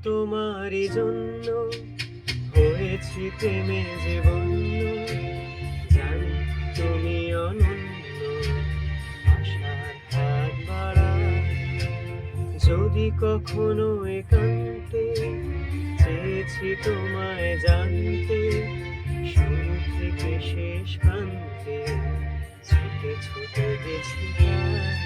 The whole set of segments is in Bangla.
তোমারই জন্য হয়েছি প্রেমে যে বন্য, জানি তুমি অনন্য, আশার হাত বাড়ায়। যদি কখনো একান্তে চেয়েছি তোমায় জানতে, শুরু থেকে শেষ প্রান্তে ছুটে ছুটে গেছি প্রায়।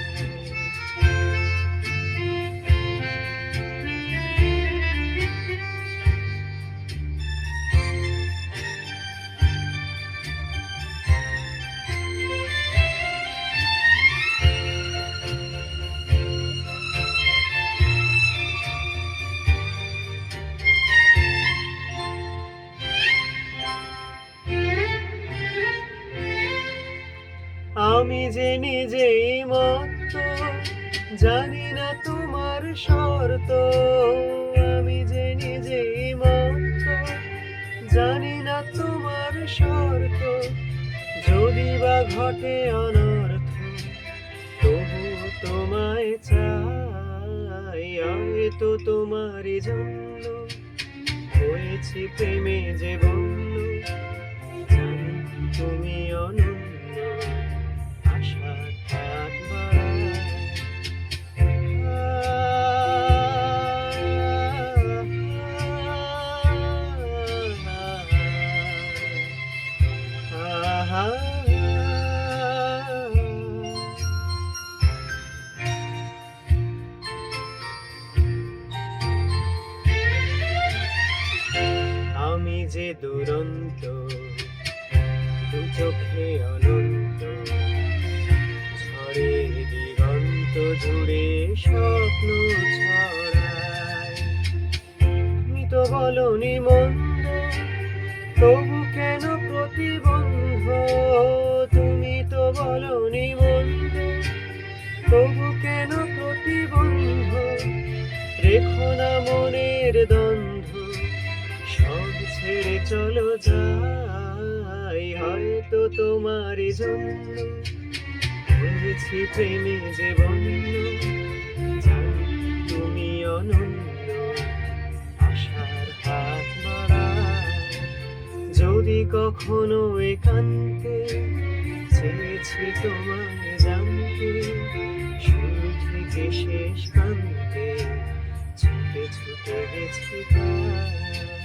আমি যে নিজেই মত্ত, জানি না তোমার শর্ত। আমি যে নিজেই মত্ত, জানি না তোমার শর্ত। যদি বা ঘটে অনর্থ, তবুও তোমায় চাই। হয়তো তোমারই জন্য হয়েছি প্রেমে যে বন্য, জানি তুমি অনন্য, আশার হাত বাড়ায়। আমি যে দুরন্ত, দু চোখে অনন্ত, ঝড়ের দিগন্ত জুড়ে স্বপ্ন ছড়ায়। তুমি তো বলনি মন্দ, তবু কেন প্রতিবন্ধ? তুমি তো বলনি মন্দ, তবু কেন প্রতিবন্ধ? রেখো না মনের দ্বন্দ্ব, সব ছেড়ে চলো যাই। হয়তো তোমারই জন্য হয়েছি প্রেমে যে বন্য, জানি তুমি অনন্য, আশার হাত বাড়ায়। যদি কখনো একান্তে চেয়েছি তোমায় জানতে, শুরু থেকে শেষ প্রান্তে ছুটে ছুটে গেছি প্রায়।